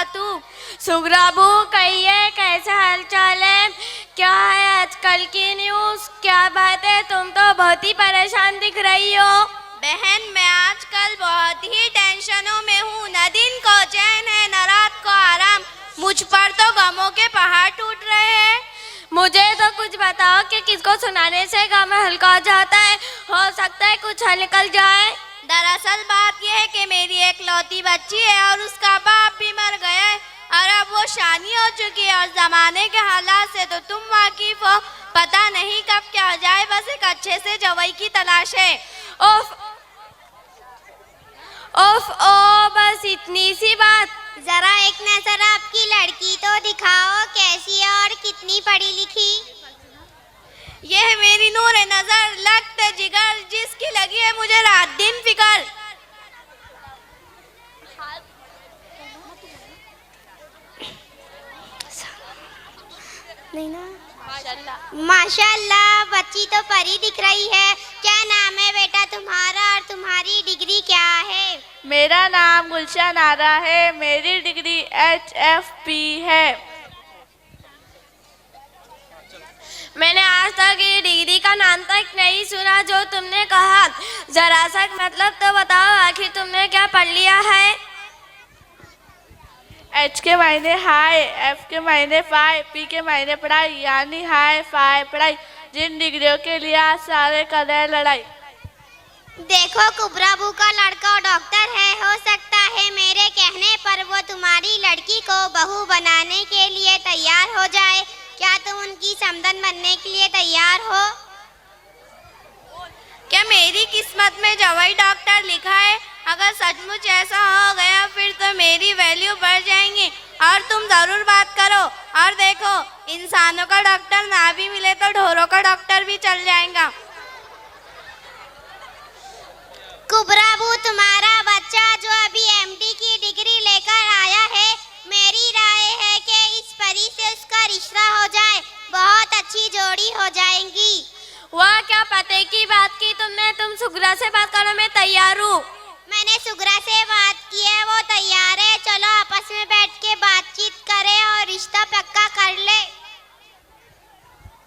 वबरकातुहू। सुगराबू कहिए, कैसा हालचाल है? क्या है आजकल की न्यूज़? क्या बात है, तुम तो बहुत ही परेशान दिख रही हो। बहन, मैं आजकल बहुत ही टेंशनों में हूँ। न दिन को चैन है, न रात को आराम। मुझ पर तो गमों के पहाड़ टूट रहे हैं। मुझे तो कुछ बताओ कि किसको सुनाने से गम हल्का हो जाता है। हो सकता है कुछ हल निकल जाए। दरअसल बात यह है कि मेरी एक लौती बच्ची है और उसका बाप भी मर गया है और अब वो शानी हो चुकी है। और जमाने के हालात से तो तुम वाकिफ हो। पता नहीं कब क्या हो जाए, बस एक अच्छे से जवाई की तलाश है। ओफ ओफ ओ, बस इतनी सी बात। जरा एक नजर आपकी लड़की तो दिखाओ, कैसी है और कितनी पढ़ी लिखी? यह मेरी नूर नजर, लख्त जिगर, जिसकी लगी है मुझे रात दिन फिकर। नहीं ना? माशाल्लाह, बच्ची तो परी दिख रही है। क्या नाम है बेटा तुम्हारा और तुम्हारी डिग्री क्या है? मेरा नाम गुलशन आरा है, मेरी डिग्री HFP है। मैंने आज तक ये डिग्री का नाम तक नहीं सुना जो तुमने कहा। जरा सा मतलब तो बताओ, आखिर तुमने क्या पढ़ लिया है? H के मायने हाई, F के मायने फाई, P के मायने पढ़ाई, यानी हाई फाई पढ़ाई। जिन डिग्रियों के लिए आज सारे कर रहे हैं लड़ाई। देखो, कुबराबू का लड़का डॉक्टर है। हो सकता है मेरे कहने पर वो तुम्हारी लड़की को बहू बनाने के लिए तैयार हो जाए। क्या तुम उनकी समधन बनने के लिए तैयार हो? क्या मेरी किस्मत में जवाई डॉक्टर लिखा है? अगर सचमुच ऐसा हो गया फिर तो मेरी वैल्यू बढ़ जाएंगी। और तुम जरूर बात करो। और देखो, इंसानों का डॉक्टर ना भी मिले तो ढोरों का डॉक्टर भी चल जाएगा। कुबराबू, तुम्हारा बच्चा जो अभी MD की डिग्री लेकर आया है, मेरी राय है कि इस परी से उसका रिश्ता हो जाए। बहुत अच्छी जोड़ी हो जाएंगी। वाह, क्या पते की बात की तुमने। तुम सुगरा से बात करो, मैं तैयार हूँ। मैंने सुगरा से बात की है, वो तैयार है। चलो आपस में बैठ के बातचीत करें और रिश्ता पक्का कर ले।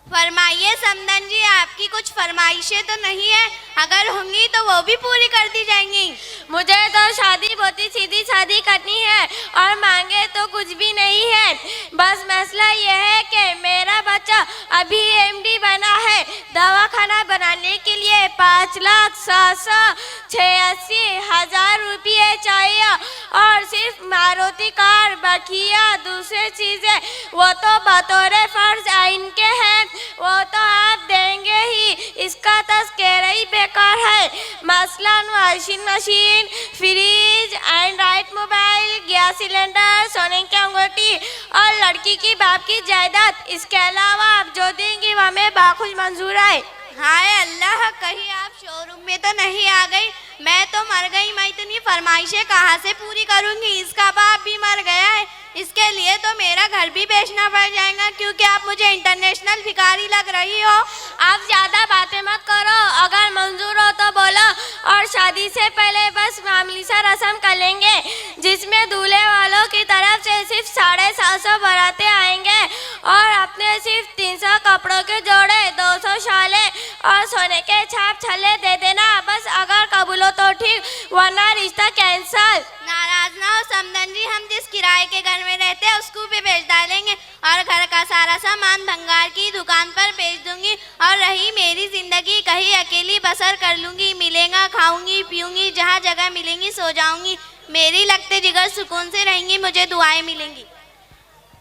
फरमाइए समधन जी, आपकी कुछ फरमाइशें तो नहीं है? अगर होंगी तो वो भी पूरी कर दी जाएंगी। मुझे तो शादी बहुत ही सीधी शादी करनी है और मांगे तो कुछ भी नहीं है। बस मसला यह है कि मेरा बच्चा अभी MD बना है। दवाखाना बनाने के लिए 5,87,86,000 रुपये चाहिए और सिर्फ मारुति कार, बखिया, दूसरी चीजें वो तो बतौर फर्ज आइन के हैं, वो तो आप देंगे ही। इसका तस्करा ही बेकार है। मसलन washing machine, fridge, Android mobile, gas cylinder, सोने की अंगूठी और लड़की की बाप की जायदाद। इसके अलावा आप जो देंगी वो हमें बाखुश मंजूर है। हाय अल्लाह, कहीं आप शोरूम में तो नहीं आ गई? मैं तो मर गई। मैं इतनी फरमाइशें कहाँ से पूरी करूँगी? इसका बाप भी मर गया है। इसके लिए तो मेरा घर भी बेचना पड़ जाएगा, क्योंकि आप मुझे इंटरनेशनल भिखारी लग रही हो। आप ज्यादा बातें मत करो, अगर मंजूर हो तो बोलो। और शादी से पहले बस मामूली सा रस्म कर लेंगे, जिसमें दूल्हे वालों की तरफ से सिर्फ 750 बारातें आएंगे और अपने सिर्फ 300 कपड़ों के जोड़े, 200 शाले और सोने के छाप छल्ले दे देना। बस अगर कबूल हो तो ठीक, वरना रिश्ता कैंसल। नाराज ना हो समधन जी, हम जिस किराए के घर में रहते हैं उसको भी बेच डालेंगे और घर का सारा सामान भंगार की दुकान पर बेच दूंगी। और रही मेरी जिंदगी, कहीं अकेली बसर कर लूंगी। मिलेगा, खाऊंगी, पीऊंगी, जहाँ जगह मिलेंगी सो जाऊंगी। मेरी लगते जिगर सुकून से रहेंगी, मुझे दुआएं मिलेंगी।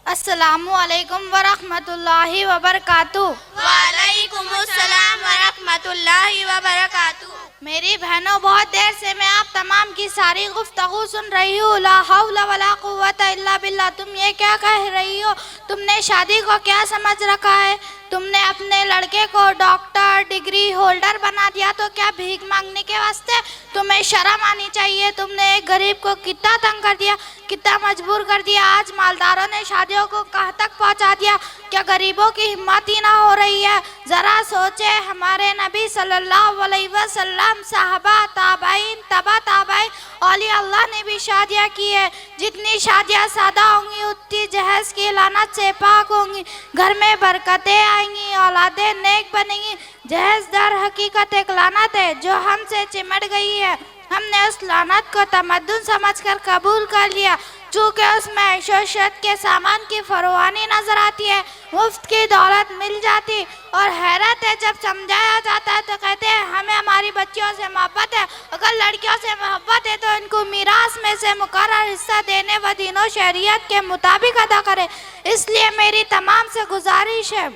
अस्सलामुअलैकुम वरहमतुल्लाहि वबरकातुहू। वालेकुमुस्सलाम वरहमतुल्लाहि वबरकातुहू। मेरी बहनों, बहुत देर से मैं आप तमाम की सारी गुफ्तगू सुन रही हूँ। ला हौला वला कुव्वता इल्ला बिल्लाह। तुम ये क्या कह रही हो? तुमने शादी को क्या समझ रखा है? तुमने अपने लड़के को डॉक्टर डिग्री होल्डर बना दिया तो क्या भीख मांगने के वास्ते? तुम्हें शर्म आनी चाहिए। तुमने एक गरीब को कितना तंग कर दिया, कितना मजबूर कर दिया। आज मालदारों ने शादियों को कहाँ तक पहुँचा दिया। क्या गरीबों की हिम्मत ही ना हो रही है? ज़रा सोचे, हमारे नबी सल्लल्लाहु अलैहि वसल्लम, साहबा, ताबाइन, तबा ताबाइन, औलिया अल्लाह ने भी शादियाँ की है। जितनी शादियाँ सादा होंगी उतनी जहेज की लानत से पाक होंगी। घर में बरकतें आएंगी, औलादें नेक बनेंगी। जहेज दर हकीकत एक लानत है जो हमसे चिमट गई है। हमने उस लानत को तमद्दुन समझकर कबूल कर लिया, चूँकि उसमें ऐशोशत के सामान की फरवानी नजर आती है, मुफ्त की दौलत मिल जाती। और हैरत है, जब समझाया जाता है तो कहते हैं हमें हमारी बच्चियों से मोहब्बत है। अगर लड़कियों से मोहब्बत है तो इनको मीरास में से मुकर्रर हिस्सा देने व दीनों शरीयत के मुताबिक अदा करें। इसलिए मेरी तमाम से गुजारिश है,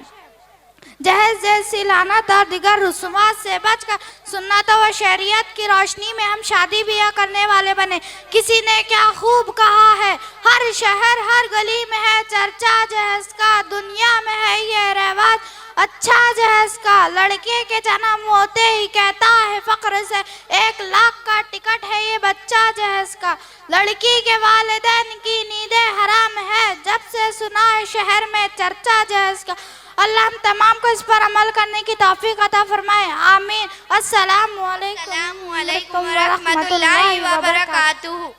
जहेज जैसी लानत और दिगर रसूमात से बचकर सुन्नत व शरीयत की रोशनी में हम शादी ब्याह करने वाले बने। किसी ने क्या खूब कहा है, हर शहर हर गली में है चर्चा जहेज का, दुनिया में है ये रिवाज अच्छा जहेज का। लड़के के जन्म होते ही कहता है फख्र से 1 लाख का टिकट है ये बच्चा जहेज का। लड़की के वालिदैन की नींदें हराम है जब से सुना है शहर में चर्चा जहेज का। अल्लाह हम तमाम को इस पर अमल करने की तौफीक अता फरमाए, आमीन। अस्सलामु अलैकुम व रहमतुल्लाहि व बरकातुहू।